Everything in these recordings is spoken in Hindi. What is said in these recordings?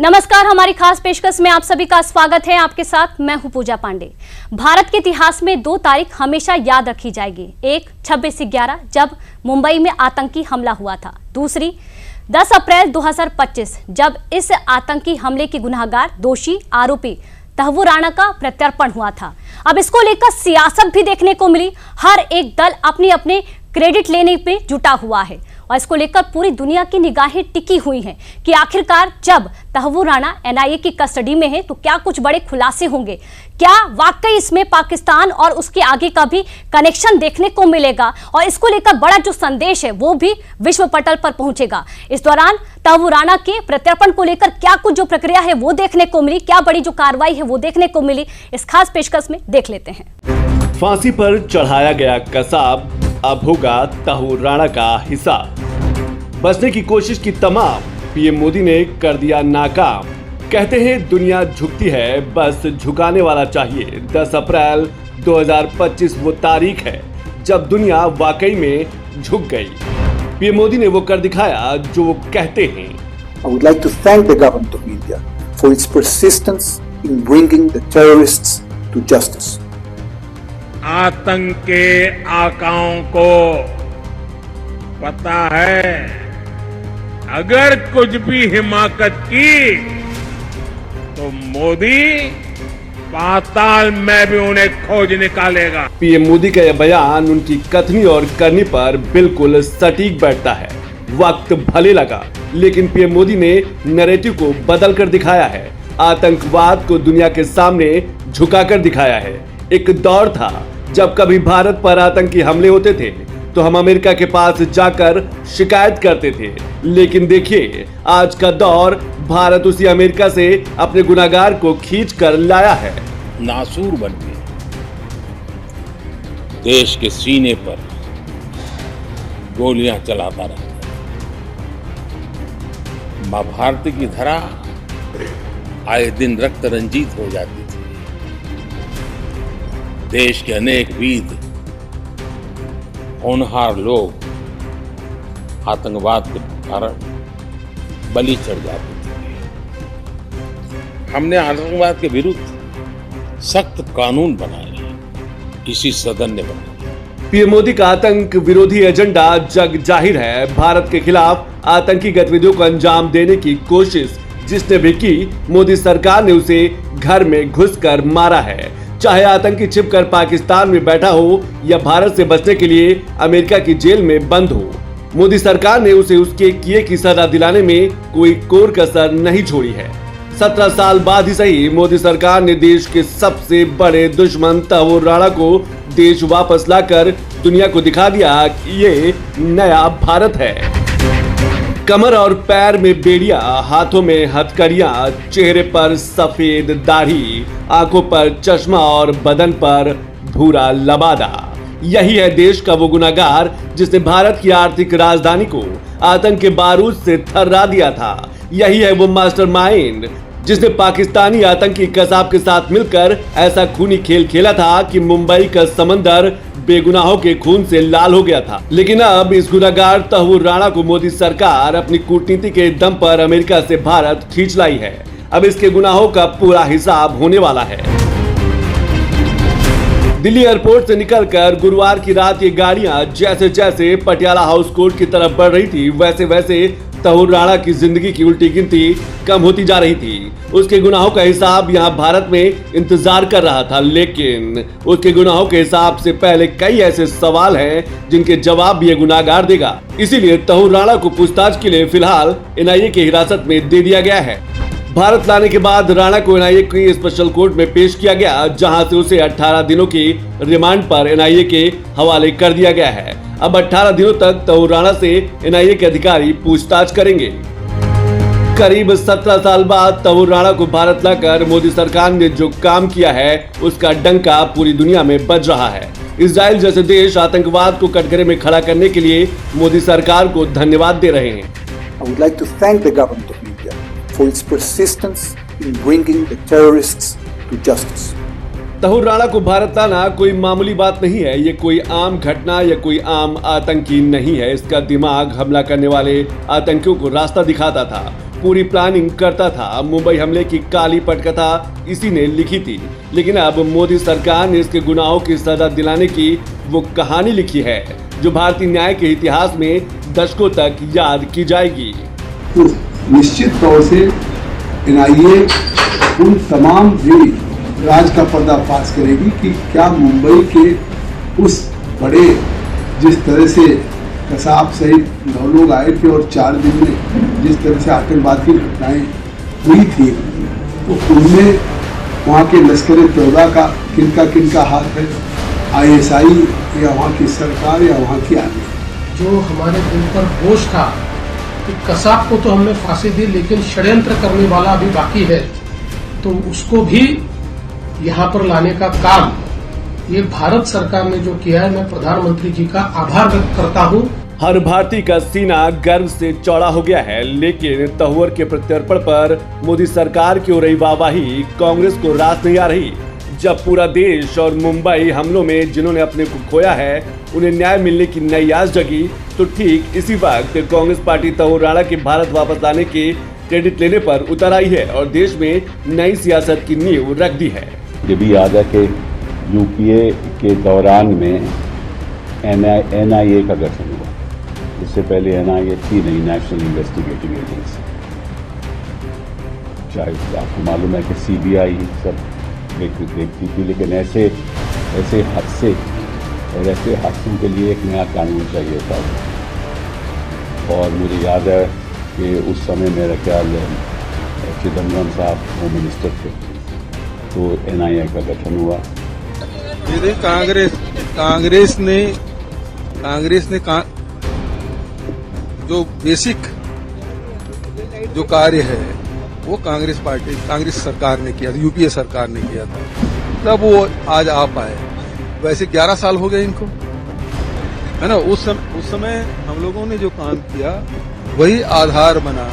नमस्कार, हमारी खास पेशकश में आप सभी का स्वागत है। आपके साथ मैं हूं पूजा पांडे। भारत के इतिहास में दो तारीख हमेशा याद रखी जाएगी। एक 26/11 जब मुंबई में आतंकी हमला हुआ था। दूसरी 10 अप्रैल 2025 जब इस आतंकी हमले के गुनहगार दोषी आरोपी तहव्वुर राणा का प्रत्यर्पण हुआ था। अब इसको लेकर सियासत भी देखने को मिली। हर एक दल अपने अपने क्रेडिट लेने पे जुटा हुआ है और इसको लेकर पूरी दुनिया की निगाहें टिकी हुई हैं कि आखिरकार जब तहव्वुर राणा एनआईए की कस्टडी में है तो क्या कुछ बड़े खुलासे होंगे। क्या वाकई इसमें पाकिस्तान और उसके आगे का भी कनेक्शन देखने को मिलेगा और इसको लेकर बड़ा जो संदेश है वो भी विश्व पटल पर पहुंचेगा। इस दौरान तहव्वुर राणा के प्रत्यर्पण को लेकर क्या कुछ जो प्रक्रिया है वो देखने को मिली, क्या बड़ी जो कार्रवाई है वो देखने को मिली, इस खास पेशकश में देख लेते हैं। फांसी पर चढ़ाया गया कसाब अब होगा तहव्वुर राणा का हिसाब। बचने की कोशिश की तमाम पीएम मोदी ने कर दिया नाकाम। कहते हैं दुनिया झुकती है, बस झुकाने वाला चाहिए। 10 अप्रैल 2025 वो तारीख है जब दुनिया वाकई में झुक गई। पीएम मोदी ने वो कर दिखाया जो वो कहते हैं। I would like to thank the government of India for its persistence in bringing the terrorists to justice. आतंक के आकाओं को पता है अगर कुछ भी हिमाकत की तो मोदी पाताल में भी उन्हें खोज निकालेगा। पीएम मोदी का यह बयान उनकी कथनी और करनी पर बिल्कुल सटीक बैठता है। वक्त भले लगा लेकिन पीएम मोदी ने नैरेटिव को बदल कर दिखाया है। आतंकवाद को दुनिया के सामने झुकाकर दिखाया है। एक दौर था जब कभी भारत पर आतंकी हमले होते थे तो हम अमेरिका के पास जाकर शिकायत करते थे, लेकिन देखिए आज का दौर भारत उसी अमेरिका से अपने गुनाहगार को खींच कर लाया है। नासूर बनके देश के सीने पर गोलियां चलाता रहता। मां भारती की धरा आए दिन रक्त रंजित हो जाती थी। देश के अनेक वीर होनहार लोग आतंकवाद के कारण बलि चढ़ जाते थे। हमने आतंकवाद के विरुद्ध सख्त कानून बनाए, इसी सदन ने बनाया। पीएम मोदी का आतंक विरोधी एजेंडा जग जाहिर है। भारत के खिलाफ आतंकी गतिविधियों को अंजाम देने की कोशिश जिसने भी की, मोदी सरकार ने उसे घर में घुसकर मारा है। चाहे आतंकी छिपकर पाकिस्तान में बैठा हो या भारत से बचने के लिए अमेरिका की जेल में बंद हो, मोदी सरकार ने उसे उसके किए की सजा दिलाने में कोई कोर कसर नहीं छोड़ी है। 17 साल बाद ही सही, मोदी सरकार ने देश के सबसे बड़े दुश्मन तहव्वुर राणा को देश वापस लाकर दुनिया को दिखा दिया कि ये नया भारत है। कमर और पैर में बेड़िया, हाथों में हथकड़ियां, चेहरे पर सफेद दाढ़ी, आंखों पर चश्मा और बदन पर भूरा लबादा। यही है देश का वो गुनाहगार जिसने भारत की आर्थिक राजधानी को आतंक के बारूद से थर्रा दिया था। यही है वो मास्टरमाइंड जिसने पाकिस्तानी आतंकी कसाब के साथ मिलकर ऐसा खूनी खेल खेला था कि मुंबई का समंदर बेगुनाहों के खून से लाल हो गया था। लेकिन अब इस गुनाहगार तहव्वुर राणा को मोदी सरकार अपनी कूटनीति के दम पर अमेरिका से भारत खींच लाई है। अब इसके गुनाहों का पूरा हिसाब होने वाला है। दिल्ली एयरपोर्ट से निकलकर गुरुवार की रात ये गाड़ियां जैसे जैसे पटियाला हाउस कोर्ट की तरफ बढ़ रही थी, वैसे वैसे तहव्वुर राणा की जिंदगी की उल्टी गिनती कम होती जा रही थी। उसके गुनाहों का हिसाब यहाँ भारत में इंतजार कर रहा था, लेकिन उसके गुनाहों के हिसाब से पहले कई ऐसे सवाल हैं जिनके जवाब भी ये गुनाहगार देगा। इसीलिए तहव्वुर राणा को पूछताछ के लिए फिलहाल एनआईए की हिरासत में दे दिया गया है। भारत लाने के बाद राणा को एनआईए की स्पेशल कोर्ट में पेश किया गया, जहां से उसे 18 दिनों की रिमांड पर एनआईए के हवाले कर दिया गया है। अब 18 दिनों तक तहव्वुर राणा से एनआईए के अधिकारी पूछताछ करेंगे। करीब 17 साल बाद तहव्वुर राणा को भारत लाकर मोदी सरकार ने जो काम किया है उसका डंका पूरी दुनिया में बज रहा है। इजराइल जैसे देश आतंकवाद को कटघरे में खड़ा करने के लिए मोदी सरकार को धन्यवाद दे रहे हैं। I would like to thank the government of India for its persistence in bringing the terrorists to justice. Tahawwur Rana को भारत लाना कोई मामूली बात नहीं है। ये कोई आम घटना या कोई आम आतंकी नहीं है। इसका दिमाग हमला करने वाले आतंकियों को रास्ता दिखाता था। पूरी प्लानिंग करता था। मुंबई हमले की काली पटकथा इसी ने लिखी थी, लेकिन अब मोदी सरकार ने इसके गुनाहों की सजा दिलाने की वो कहानी लिखी है जो भारतीय न्याय के इतिहास में दशकों तक याद की जाएगी। तो निश्चित तौर से NIA उन तमाम राज का पर्दाफाश करेगी कि क्या मुंबई के उस बड़े, जिस तरह से कसाब सहित 9 लोग आए थे और 4 दिन में जिस तरह से आतंकवाद की घटनाएं हुई थी, तो उनमें वहाँ के लश्कर तैयबा का किनका हाथ है, ISI या वहाँ की सरकार या वहाँ की आर्मी। जो हमारे दिल पर बोझ था कि कसाब को तो हमने फांसी दी, लेकिन षड्यंत्र करने वाला अभी बाकी है, तो उसको भी यहाँ पर लाने का काम ये भारत सरकार ने जो किया है, मैं प्रधानमंत्री जी का आभार व्यक्त करता हूँ। हर भारतीय का सीना गर्व से चौड़ा हो गया है, लेकिन तहुवर के प्रत्यर्पण पर मोदी सरकार की हो रही वाहवाही कांग्रेस को रास नहीं आ रही। जब पूरा देश और मुंबई हमलों में जिन्होंने अपने को खोया है उन्हें न्याय मिलने की नई आस जगी, तो ठीक इसी वक्त कांग्रेस पार्टी तहुर राणा के भारत वापस लाने के क्रेडिट लेने पर उतर आई है और देश में नई सियासत की नींव रख दी है। ये भी याद है कि UPA के दौरान में NIA का गठन हुआ। इससे पहले NIA थी नहीं, नेशनल इन्वेस्टिगेटिंग एजेंसी। शायद आपको मालूम है कि CBI सब देखती थी, लेकिन ऐसे हादसे और ऐसे हादसों के लिए एक नया कानून चाहिए था। और मुझे याद है कि उस समय मेरा ख्याल चिदम्बरम साहब होम मिनिस्टर थे, तो NIA का गठन हुआ। यदि कांग्रेस ने जो बेसिक जो कार्य है वो कांग्रेस सरकार ने किया था, UPA सरकार ने किया था, तब वो आज आ पाए। वैसे 11 साल हो गए इनको, है ना। उस समय हम लोगों ने जो काम किया वही आधार बना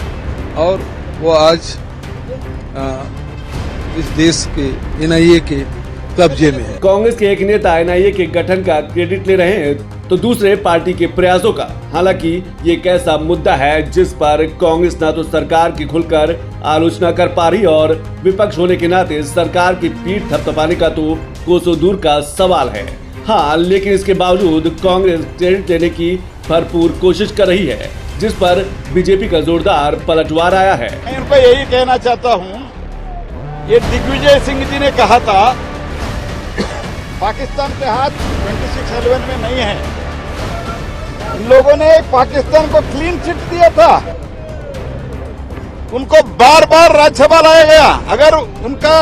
और वो आज इस देश के NIA के कब्जे में है। कांग्रेस के एक नेता NIA के गठन का क्रेडिट ले रहे हैं तो दूसरे पार्टी के प्रयासों का। हालांकि ये एक ऐसा मुद्दा है जिस पर कांग्रेस ना तो सरकार की खुलकर आलोचना कर पा रही और विपक्ष होने के नाते सरकार की पीठ थपथपाने का तो कोसों दूर का सवाल है। हाँ, लेकिन इसके बावजूद कांग्रेस क्रेडिट लेने की भरपूर कोशिश कर रही है, जिस पर बीजेपी का जोरदार पलटवार आया है। मैं उनको यही कहना चाहता हूँ, ये दिग्विजय सिंह जी ने कहा था पाकिस्तान के हाथ 26/11 में नहीं है। इन लोगों ने पाकिस्तान को क्लीन चिट दिया था, उनको बार बार राज्यसभा लाया गया। अगर उनका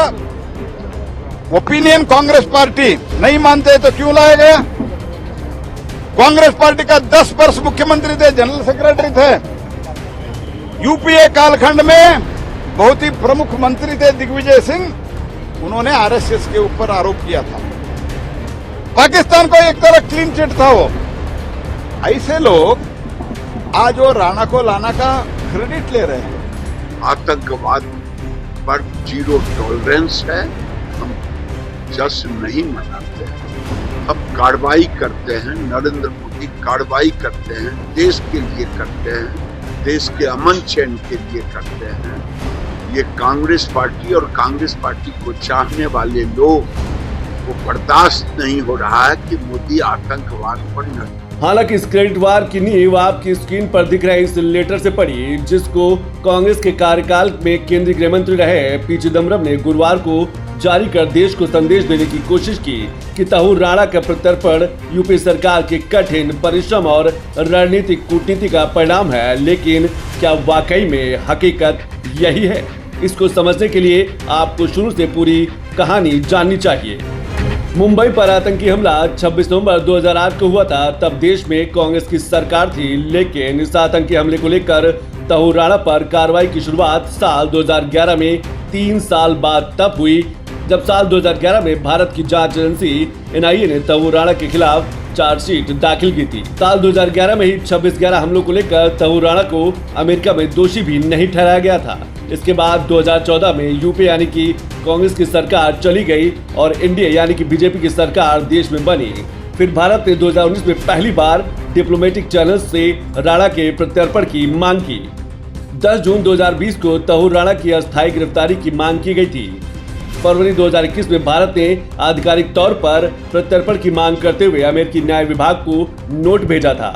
ओपिनियन कांग्रेस पार्टी नहीं मानते तो क्यों लाया गया? कांग्रेस पार्टी का 10 वर्ष मुख्यमंत्री थे, जनरल सेक्रेटरी थे। UPA कालखंड में बहुत ही प्रमुख मंत्री थे दिग्विजय सिंह, उन्होंने RSS के ऊपर आरोप किया था। पाकिस्तान को एक तरह क्लीन चिट था वो। ऐसे लोग आज वो राणा को लाना का क्रेडिट ले रहे हैं। आतंकवाद पर 0 टॉलरेंस है, हम जश्न नहीं मनाते हैं, हम कार्रवाई करते हैं। नरेंद्र मोदी कार्रवाई करते हैं, देश के लिए करते हैं, देश के अमन चैन के लिए करते हैं। ये कांग्रेस पार्टी और कांग्रेस पार्टी को चाहने वाले लोग वो बर्दाश्त नहीं हो रहा है कि मोदी आतंकवाद पर न। हालांकि इस क्रेडिट वार की नींव आपकी स्क्रीन पर दिख रहे इस लेटर से पड़ी, जिसको कांग्रेस के कार्यकाल में केंद्रीय गृह मंत्री रहे P चिदम्बरम ने गुरुवार को जारी कर देश को संदेश देने की कोशिश की कि तहुर राणा का प्रत्यर्पण UPA सरकार के कठिन परिश्रम और रणनीतिक कूटनीति का परिणाम है। लेकिन क्या वाकई में हकीकत यही है? इसको समझने के लिए आपको शुरू से पूरी कहानी जाननी चाहिए। मुंबई पर आतंकी हमला 26 नवंबर 2008 को हुआ था। तब देश में कांग्रेस की सरकार थी, लेकिन इस आतंकी हमले को लेकर तहुर राणा पर कार्रवाई की शुरुआत साल 2011 में 3 साल बाद तब हुई, जब साल 2011 में भारत की जांच एजेंसी NIA ने तहुर राणा के खिलाफ चार्जशीट दाखिल की थी। साल 2011 में ही 26/11 हमलों को लेकर तहुर राणा को अमेरिका में दोषी भी नहीं ठहराया गया था। इसके बाद 2014 में UPA यानी कि कांग्रेस की सरकार चली गई और NDA यानी कि बीजेपी की सरकार देश में बनी। फिर भारत ने 2019 में पहली बार डिप्लोमेटिक चैनल से राणा के प्रत्यर्पण की मांग की। 10 जून 2020 को तहूर राणा की अस्थायी गिरफ्तारी की मांग की गई थी। फरवरी 2021 में भारत ने आधिकारिक तौर पर प्रत्यर्पण की मांग करते हुए अमेरिकी न्याय विभाग को नोट भेजा था।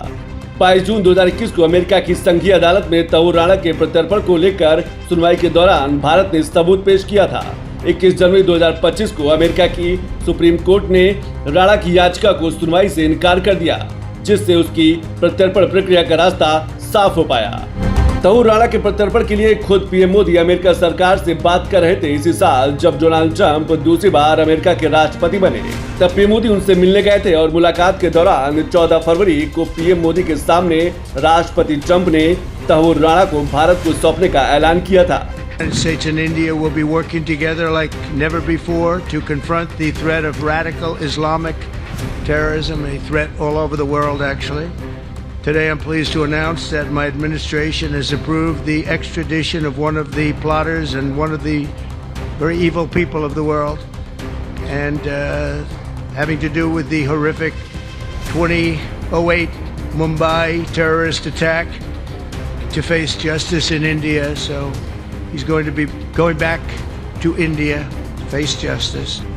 22 जून 2021 को अमेरिका की संघीय अदालत में तहूर राणा के प्रत्यर्पण को लेकर सुनवाई के दौरान भारत ने सबूत पेश किया था। 21 जनवरी 2025 को अमेरिका की सुप्रीम कोर्ट ने राणा की याचिका को सुनवाई से इनकार कर दिया, जिससे उसकी प्रत्यर्पण प्रक्रिया का रास्ता साफ हो पाया। तहूर राणा के प्रत्यर्पण के लिए खुद पीएम मोदी अमेरिका सरकार से बात कर रहे थे। इसी साल जब डोनाल्ड ट्रंप दूसरी बार अमेरिका के राष्ट्रपति बने, तब पीएम मोदी उनसे मिलने गए थे और मुलाकात के दौरान 14 फरवरी को पीएम मोदी के सामने राष्ट्रपति ट्रंप ने तहूर राणा को भारत को सौंपने का ऐलान किया था। United States and India will be working together like never before to confront the threat of radical Islamic terrorism, a threat all over the world actually. Today I'm pleased to announce that my administration has approved the extradition of one of the plotters and one of the very evil people of the world, and having to do with the horrific 2008 Mumbai terrorist attack, to face justice in India. So he's going to be going back to India.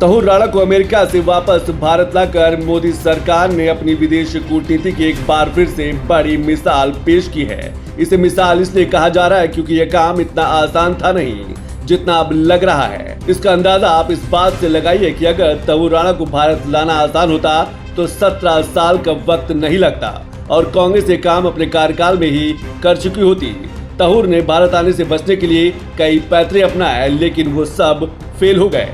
Tahawwur Rana को अमेरिका से वापस भारत लाकर मोदी सरकार ने अपनी विदेश कूटनीति की एक बार फिर से बड़ी मिसाल पेश की है। इसे मिसाल इसलिए कहा जा रहा है क्योंकि यह काम इतना आसान था नहीं जितना अब लग रहा है। इसका अंदाजा आप इस बात से लगाइए कि अगर तहूर राणा को भारत लाना आसान होता तो 17 साल का वक्त नहीं लगता और कांग्रेस ये काम अपने कार्यकाल में ही कर चुकी होती। तहूर ने भारत आने से बचने के लिए कई पैतरे अपनाए, लेकिन वो सब फेल हो गए।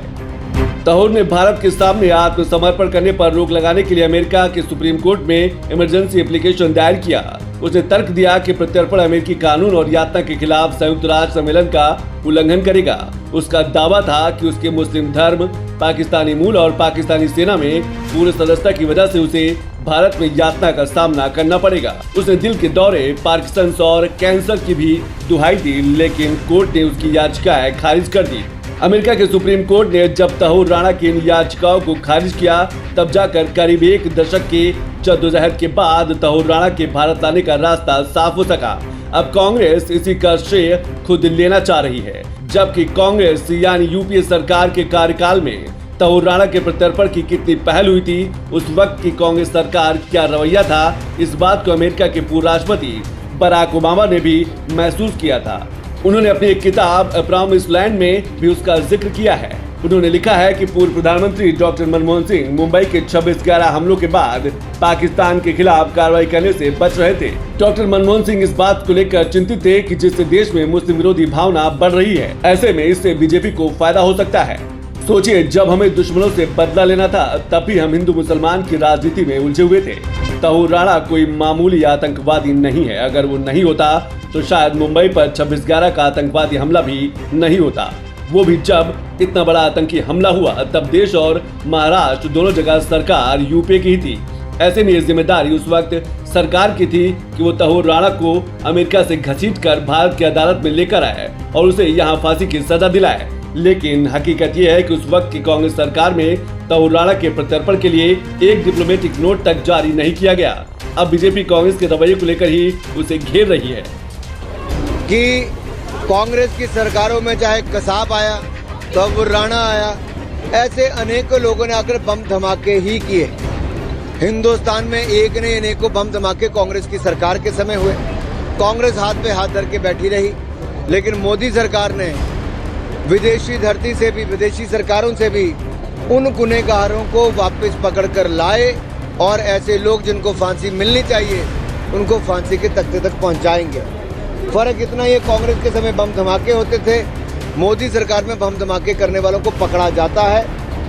तहूर ने भारत के सामने आत्मसमर्पण करने पर रोक लगाने के लिए अमेरिका के सुप्रीम कोर्ट में इमरजेंसी एप्लीकेशन दायर किया। उसने तर्क दिया कि प्रत्यर्पण अमेरिकी कानून और यातना के खिलाफ संयुक्त राष्ट्र सम्मेलन का उल्लंघन करेगा। उसका दावा था कि उसके मुस्लिम धर्म, पाकिस्तानी मूल और पाकिस्तानी सेना में पूर्ण सदस्यता की वजह से उसे भारत में यातना का सामना करना पड़ेगा। उसने दिल के दौरे, पार्किंसंस और कैंसर की भी दुहाई दी, लेकिन कोर्ट ने उसकी याचिकाएं खारिज कर दी। अमेरिका के सुप्रीम कोर्ट ने जब तहूर राणा की इन याचिकाओं को खारिज किया, तब जाकर करीब एक दशक के जद्दोजहद के बाद तहूर राणा के भारत लाने का रास्ता साफ हो सका। अब कांग्रेस इसी का श्रेय खुद लेना चाह रही है, जबकि कांग्रेस यानी यूपीए सरकार के कार्यकाल में तहूर राणा के प्रत्यर्पण की कितनी पहल हुई थी, उस वक्त की कांग्रेस सरकार क्या रवैया था, इस बात को अमेरिका के पूर्व राष्ट्रपति बराक ओबामा ने भी महसूस किया था। उन्होंने अपनी एक किताब अ प्रॉमिस्ड लैंड में भी उसका जिक्र किया है। उन्होंने लिखा है कि पूर्व प्रधानमंत्री डॉक्टर मनमोहन सिंह मुंबई के 26/11 हमलों के बाद पाकिस्तान के खिलाफ कार्रवाई करने से बच रहे थे। डॉक्टर मनमोहन सिंह इस बात को लेकर चिंतित थे कि जिससे देश में मुस्लिम विरोधी भावना बढ़ रही है, ऐसे में इससे बीजेपी को फायदा हो सकता है। सोचिए, जब हमें दुश्मनों से बदला लेना था, तब भी हम हिंदू मुसलमान की राजनीति में उलझे हुए थे। तहूर राणा कोई मामूली आतंकवादी नहीं है। अगर वो नहीं होता तो शायद मुंबई पर 26/11 का आतंकवादी हमला भी नहीं होता। वो भी जब इतना बड़ा आतंकी हमला हुआ, तब देश और महाराष्ट्र दोनों जगह सरकार यूपीए की ही थी। ऐसे में ये जिम्मेदारी उस वक्त सरकार की थी कि वो तहूर राणा को अमेरिका से घसीटकर भारत की अदालत में लेकर आए और उसे यहाँ फांसी की सजा दिलाए। लेकिन हकीकत ये है कि उस वक्त की कांग्रेस सरकार में तहूर राणा के प्रत्यर्पण के लिए एक डिप्लोमेटिक नोट तक जारी नहीं किया गया। अब बीजेपी कांग्रेस के रवैये को लेकर ही उसे घेर रही है कि कांग्रेस की सरकारों में चाहे कसाब आया, तहूर राणा आया, ऐसे अनेकों लोगों ने आकर बम धमाके ही किए। हिंदुस्तान में एक ने अनेकों बम धमाके कांग्रेस की सरकार के समय हुए। कांग्रेस हाथ पे हाथ धर के बैठी रही, लेकिन मोदी सरकार ने विदेशी धरती से भी, विदेशी सरकारों से भी उन गुनहगारों को वापस पकड़ कर लाए और ऐसे लोग जिनको फांसी मिलनी चाहिए उनको फांसी के तख्ते तक पहुंचाएंगे। फर्क इतना ही है, कांग्रेस के समय बम धमाके होते थे, मोदी सरकार में बम धमाके करने वालों को पकड़ा जाता है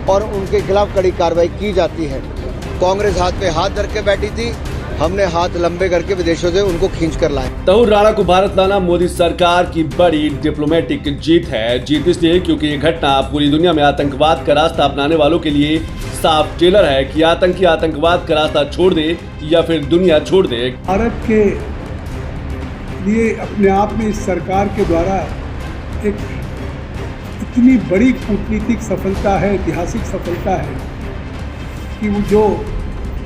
और उनके खिलाफ कड़ी कार्रवाई की जाती है। कांग्रेस हाथ पे हाथ धर के बैठी थी, हमने हाथ लंबे करके विदेशों से उनको खींच कर लाए। तहूर राणा को भारत लाना मोदी सरकार की बड़ी डिप्लोमेटिक जीत है। जीत इसलिए क्योंकि ये घटना पूरी दुनिया में आतंकवाद का रास्ता अपनाने वालों के लिए साफ ट्रेलर है कि आतंकी आतंकवाद का रास्ता छोड़ दे या फिर दुनिया छोड़ दे। भारत के लिए अपने आप में इस सरकार के द्वारा एक इतनी बड़ी कूटनीतिक सफलता है, ऐतिहासिक सफलता है कि वो जो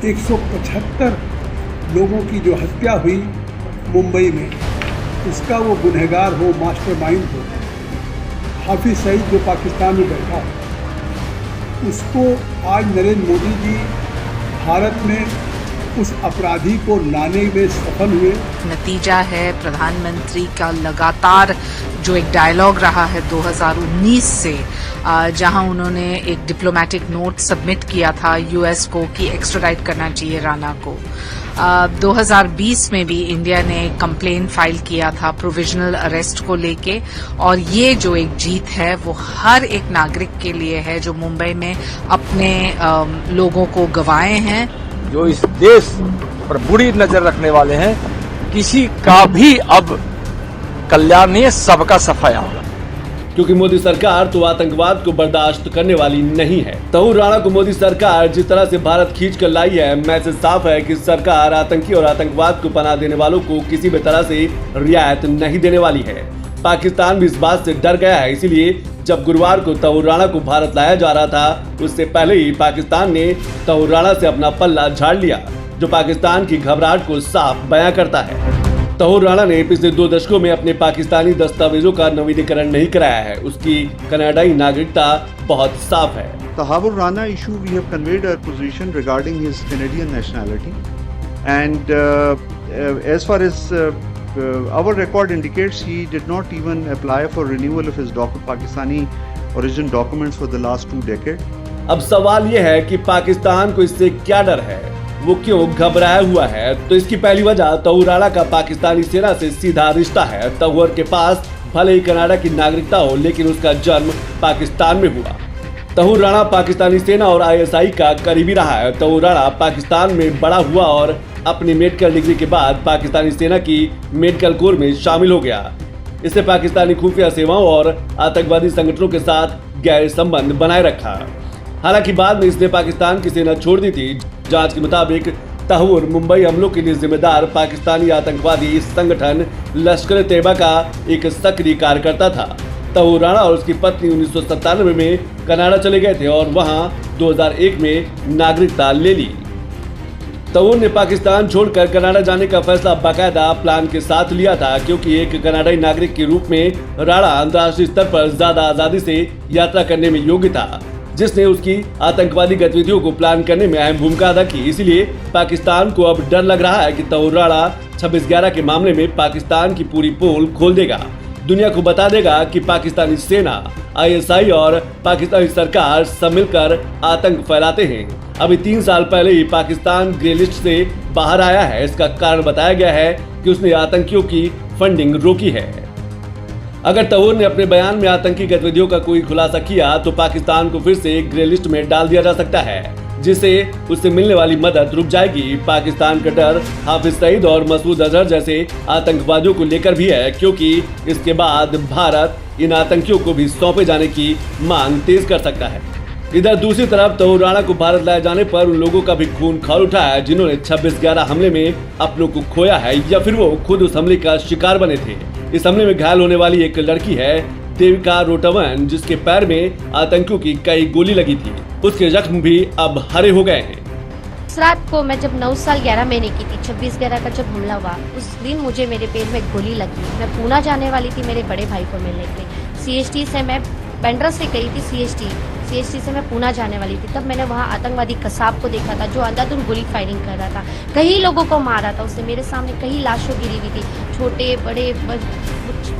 175 लोगों की जो हत्या हुई मुंबई में, उसका वो गुनहगार हो, मास्टरमाइंड हो, हाफिज सईद जो पाकिस्तान में बैठा है, उसको आज नरेंद्र मोदी जी भारत में उस अपराधी को लाने में सफल हुए। नतीजा है प्रधानमंत्री का लगातार जो एक डायलॉग रहा है 2019 से, जहां उन्होंने एक डिप्लोमेटिक नोट सबमिट किया था यूएस को कि एक्स्ट्राडाइट करना चाहिए राणा को। 2020 में भी इंडिया ने कंप्लेन फाइल किया था प्रोविजनल अरेस्ट को लेके, और ये जो एक जीत है वो हर एक नागरिक के लिए है जो मुंबई में अपने लोगों को गंवाए हैं। जो इस देश पर बुरी नजर रखने वाले हैं, किसी का भी अब कल्याण नहीं है, सबका सफाया होगा। क्योंकि मोदी सरकार तो आतंकवाद को बर्दाश्त करने वाली नहीं है। तहूर राणा को मोदी सरकार जिस तरह से भारत खींच कर लाई है, मैसेज साफ है कि सरकार आतंकी और आतंकवाद को पनाह देने वालों को किसी भी तरह से रियायत नहीं देने वाली है। पाकिस्तान भी इस बात से डर गया है, इसीलिए जब गुरुवार को तहूर राणा को भारत लाया जा रहा था, उससे पहले ही पाकिस्तान ने तहूर राणा से अपना पल्ला झाड़ लिया, जो पाकिस्तान की घबराहट को साफ बयां करता है। तहूर राणा ने पिछले 2 दशकों में अपने पाकिस्तानी दस्तावेजों का नवीनीकरण नहीं कराया है। उसकी कनाडाई नागरिकता बहुत साफ है। Tahawur Rana issue, we have conveyed our position regarding his Canadian nationality, and as far as our record indicates, he did not even apply for renewal of his Pakistani origin documents for the last 2 decades. अब सवाल ये है कि पाकिस्तान को इससे क्या डर है, वो क्यों घबराया हुआ है? तो इसकी पहली वजह तहूर राणा का पाकिस्तानी सेना से सीधा रिश्ता है। तहूर के पास भले ही कनाडा की नागरिकता हो, लेकिन उसका जन्म पाकिस्तान में हुआ। तहूर राणा पाकिस्तानी सेना और ISI का करीबी रहा है। तहूर राणा पाकिस्तान में बड़ा हुआ और अपनी मेडिकल डिग्री के बाद पाकिस्तानी सेना की मेडिकल कोर में शामिल हो गया। इसने पाकिस्तानी खुफिया सेवाओं और आतंकवादी संगठनों के साथ गहरे संबंध बनाए रखा। हालांकि बाद में इसने पाकिस्तान की सेना छोड़ दी थी। जांच के मुताबिक तहूर मुंबई हमलों के लिए जिम्मेदार पाकिस्तानी आतंकवादी संगठन लश्कर तैयबा का एक सक्रिय कार्यकर्ता था। तहूर राणा और उसकी पत्नी 1997 में कनाडा चले गए थे और वहां 2001 में नागरिकता ले ली। तहूर ने पाकिस्तान छोड़कर कनाडा जाने का फैसला बाकायदा प्लान के साथ लिया था, क्योंकि एक कनाडाई नागरिक के रूप में राणा अंतर्राष्ट्रीय स्तर पर ज्यादा आजादी से यात्रा करने में योग्य था, जिसने उसकी आतंकवादी गतिविधियों को प्लान करने में अहम भूमिका अदा की। इसलिए पाकिस्तान को अब डर लग रहा है कि तहूर राणा 26/11 के मामले में पाकिस्तान की पूरी पोल खोल देगा, दुनिया को बता देगा कि पाकिस्तानी सेना, ISI और पाकिस्तानी सरकार सब मिलकर आतंक फैलाते हैं। अभी 3 साल पहले ही पाकिस्तान ग्रे लिस्ट से बाहर आया है। इसका कारण बताया गया है कि उसने आतंकियों की फंडिंग रोकी है। अगर तहूर ने अपने बयान में आतंकी गतिविधियों का कोई खुलासा किया तो पाकिस्तान को फिर से ग्रे लिस्ट में डाल दिया जा सकता है, जिससे उससे मिलने वाली मदद रुक जाएगी। पाकिस्तान का डर हाफिज सईद और मसूद अजहर जैसे आतंकवादियों को लेकर भी है, क्योंकि इसके बाद भारत इन आतंकियों को भी सौंपे जाने की मांग तेज कर सकता है। इधर दूसरी तरफ तहूर राणा को भारत लाए जाने पर उन लोगों का भी खून खौल उठा है जिन्होंने 26/11 हमले में अपनों को खोया है या फिर वो खुद उस हमले का शिकार बने थे। इस हमले में घायल होने वाली एक लड़की है देविका रोटवन, जिसके पैर में आतंकियों की कई गोली लगी थी। उसके जख्म भी अब हरे हो गए हैं। उस रात को मैं जब 9 साल 11 महीने की थी, 26/11 का जब हमला हुआ, उस दिन मुझे मेरे पैर में गोली लगी। मैं पूना जाने वाली थी मेरे बड़े भाई को मिलने के लिए। CST से मैं बैंड्रा से गई थी, CST से मैं पूना जाने वाली थी। तब मैंने वहाँ आतंकवादी कसाब को देखा था जो अंधाधुंध गोली फायरिंग कर रहा था, कई लोगों को मारा था उसने। मेरे सामने कई लाशों गिरी हुई थी, छोटे बड़े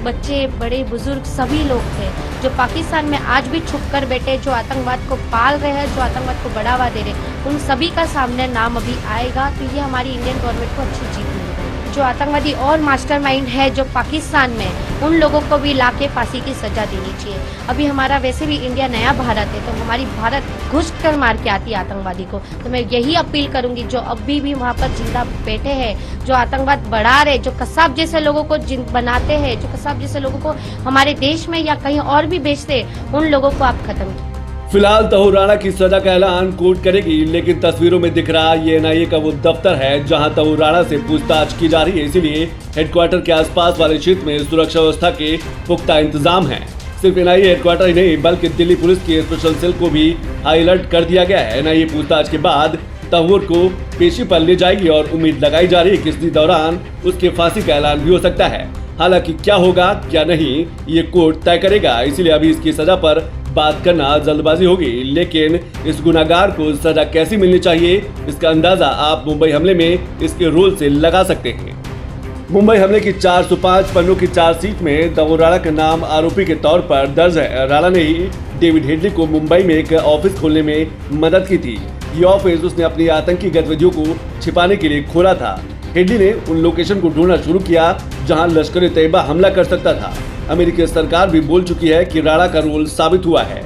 बच्चे बड़े बुजुर्ग सभी लोग थे जो पाकिस्तान में आज भी छुप कर बैठे, जो आतंकवाद को पाल रहे हैं, जो आतंकवाद को बढ़ावा दे रहे। उन सभी का सामने नाम अभी आएगा, तो ये हमारी इंडियन गवर्नमेंट को अच्छी जीत मिलेगी। जो आतंकवादी और मास्टरमाइंड है जो पाकिस्तान में, उन लोगों को भी लाके फांसी की सजा देनी चाहिए। अभी हमारा वैसे भी इंडिया नया भारत है, तो हमारी भारत घुस कर मार के आती है आतंकवादी को। तो मैं यही अपील करूंगी जो अभी भी वहाँ पर जिंदा बैठे हैं, जो आतंकवाद बढ़ा रहे, जो कसाब जैसे लोगों को बनाते हैं, जो कसाब जैसे लोगों को हमारे देश में या कहीं और भी बेचते, उन लोगों को आप खत्म कीजिए। फिलहाल तहूर राणा की सजा का ऐलान कोर्ट करेगी, लेकिन तस्वीरों में दिख रहा ये NIA का वो दफ्तर है जहां तहूर राणा से पूछताछ की जा रही है। इसीलिए हेडक्वार्टर के आसपास वाले क्षेत्र में सुरक्षा व्यवस्था के पुख्ता इंतजाम हैं। सिर्फ NIA हेडक्वार्टर ही नहीं बल्कि दिल्ली पुलिस की स्पेशल सेल को भी हाई अलर्ट कर दिया गया है। NIA पूछताछ के बाद तहूर को पेशी पर ले जाएगी और उम्मीद लगाई जा रही है कि इसी दौरान उसके फांसी का ऐलान भी हो सकता है। हालांकि क्या होगा क्या नहीं ये कोर्ट तय करेगा, इसलिए अभी इसकी सजा पर बात करना जल्दबाजी होगी। लेकिन इस गुनाहगार को सजा कैसी मिलनी चाहिए, इसका अंदाजा आप मुंबई हमले में इसके रोल से लगा सकते हैं। मुंबई हमले की 405 पन्नों की चार्जशीट में तहूर राणा का नाम आरोपी के तौर पर दर्ज है। राणा ने ही डेविड हेडली को मुंबई में एक ऑफिस खोलने में मदद की थी। ये ऑफिस उसने अपनी आतंकी गतिविधियों को छिपाने के लिए खोला था। हेडली ने उन लोकेशन को ढूंढना शुरू किया जहां लश्कर-ए-तैयबा हमला कर सकता था। अमेरिकी सरकार भी बोल चुकी है कि राणा का रोल साबित हुआ है।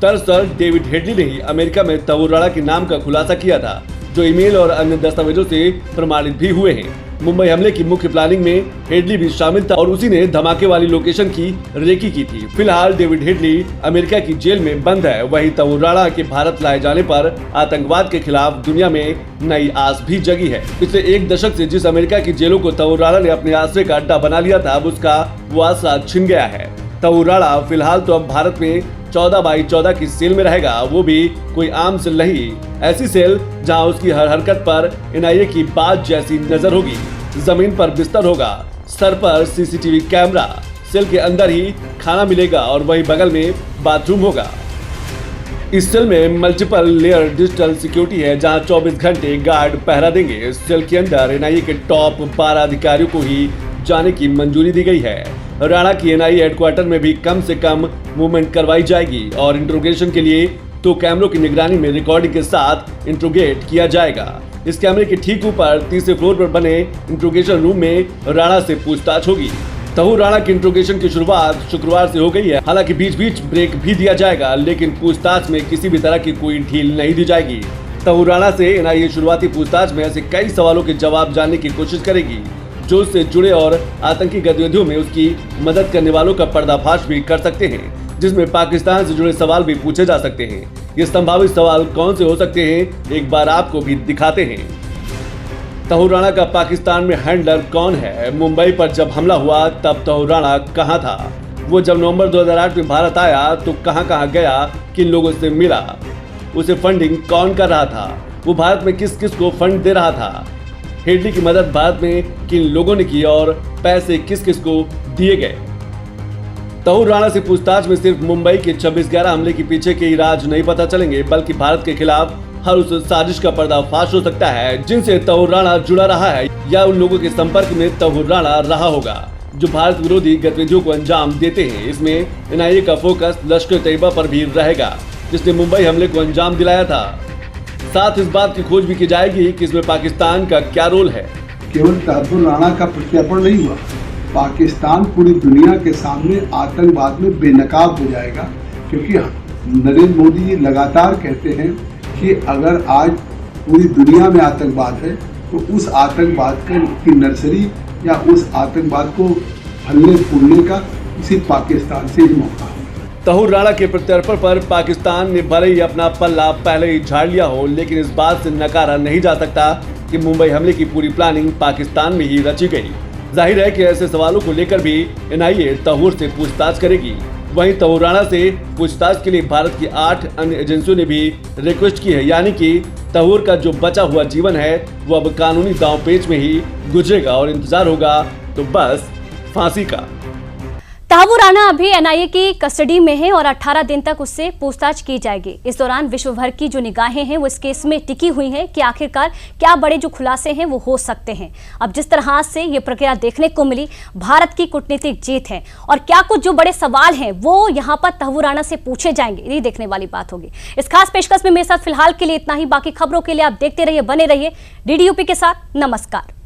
दरअसल डेविड हेडली ने ही अमेरिका में तहूर राणा के नाम का खुलासा किया था, जो ईमेल और अन्य दस्तावेजों से प्रमाणित भी हुए हैं। मुंबई हमले की मुख्य प्लानिंग में हेडली भी शामिल था और उसी ने धमाके वाली लोकेशन की रेकी की थी। फिलहाल डेविड हेडली अमेरिका की जेल में बंद है। वहीं तहूर राणा के भारत लाए जाने पर आतंकवाद के खिलाफ दुनिया में नई आस भी जगी है। पिछले एक दशक से जिस अमेरिका की जेलों को तहूर राणा ने अपने आश्रय का अड्डा बना लिया था, अब उसका वो आसरा छिन गया है। तहूर राणा फिलहाल तो अब भारत में 14x14 की सेल में रहेगा, वो भी कोई आम सेल नहीं, ऐसी सेल जहां उसकी हर हरकत पर NIA की बात जैसी नजर होगी। जमीन पर बिस्तर होगा, सर पर CCTV कैमरा, सेल के अंदर ही खाना मिलेगा और वही बगल में बाथरूम होगा। इस सेल में मल्टीपल लेयर डिजिटल सिक्योरिटी है, जहां 24 घंटे गार्ड पहरा देंगे। सेल के अंदर NIA के टॉप 12 अधिकारियों को ही जाने की मंजूरी दी गई है। राणा की NIA हेडक्वार्टर में भी कम से कम मूवमेंट करवाई जाएगी और इंट्रोगेशन के लिए 2 कैमरों की निगरानी में रिकॉर्डिंग के साथ इंट्रोगेट किया जाएगा। इस कैमरे के ठीक ऊपर तीसरे फ्लोर पर बने इंट्रोगेशन रूम में राणा से पूछताछ होगी। तहूर राणा की इंट्रोगेशन की शुरुआत शुक्रवार से हो गई है। हालांकि बीच बीच ब्रेक भी दिया जाएगा, लेकिन पूछताछ में किसी भी तरह की कोई ढील नहीं दी जाएगी। तहूर राणा से NIA शुरुआती पूछताछ में ऐसे कई सवालों के जवाब जानने की कोशिश करेगी जो उससे जुड़े और आतंकी गतिविधियों में उसकी मदद करने वालों का पर्दाफाश भी कर सकते हैं, जिसमें पाकिस्तान से जुड़े सवाल भी पूछे जा सकते हैं। ये संभावित सवाल कौन से हो सकते हैं, एक बार आपको भी दिखाते हैं। तहूर राणा का पाकिस्तान में हैंडलर कौन है? मुंबई पर जब हमला हुआ तब तहूर राणा कहाँ था? वो जब नवंबर 2008 में भारत आया तो कहाँ गया, किन लोगों से मिला, उसे फंडिंग कौन कर रहा था, वो भारत में किस किस को फंड दे रहा था, हेडली की मदद भारत में किन लोगों ने की और पैसे किस किस को दिए गए। तहूर राणा से पूछताछ में सिर्फ मुंबई के 26/11 हमले के पीछे के ही राज नहीं पता चलेंगे, बल्कि भारत के खिलाफ हर उस साजिश का पर्दाफाश हो सकता है जिनसे तहूर राणा जुड़ा रहा है या उन लोगों के संपर्क में तहूर राणा रहा होगा जो भारत विरोधी गतिविधियों को अंजाम देते हैं। इसमें NIA का फोकस लश्कर-ए-तैयबा पर भी रहेगा, जिसने मुंबई हमले को अंजाम दिलाया था। साथ इस बात की खोज भी की जाएगी कि इसमें पाकिस्तान का क्या रोल है। केवल तहूर राणा का प्रत्यार्पण नहीं हुआ, पाकिस्तान पूरी दुनिया के सामने आतंकवाद में बेनकाब हो जाएगा, क्योंकि नरेंद्र मोदी जी लगातार कहते हैं कि अगर आज पूरी दुनिया में आतंकवाद है तो उस आतंकवाद की नर्सरी या उस आतंकवाद को फलने फूलने का इसी पाकिस्तान से ही मौका है। तहूर राणा के प्रत्यार्पण पर पाकिस्तान ने भले ही अपना पल्ला पहले ही झाड़ लिया हो, लेकिन इस बात से नकारा नहीं जा सकता कि मुंबई हमले की पूरी प्लानिंग पाकिस्तान में ही रची गई। जाहिर है कि ऐसे सवालों को लेकर भी NIA तहूर से पूछताछ करेगी। वहीं तहूर राणा से पूछताछ के लिए भारत की 8 अन्य एजेंसियों ने भी रिक्वेस्ट की है, यानी कि तहूर का जो बचा हुआ जीवन है वो अब कानूनी दांवपेच में ही गुजरेगा और इंतजार होगा तो बस फांसी का। तहूर राणा अभी NIA की कस्टडी में है और 18 दिन तक उससे पूछताछ की जाएगी। इस दौरान विश्व भर की जो निगाहें हैं वो इस केस में टिकी हुई हैं कि आखिरकार क्या बड़े जो खुलासे हैं वो हो सकते हैं। अब जिस तरह से ये प्रक्रिया देखने को मिली, भारत की कूटनीतिक जीत है और क्या कुछ जो बड़े सवाल हैं वो यहाँ पर तहूर राणा से पूछे जाएंगे, ये देखने वाली बात होगी। इस खास पेशकश में मेरे साथ फिलहाल के लिए इतना ही। बाकी खबरों के लिए आप देखते रहिए, बने रहिए DDUP के साथ। नमस्कार।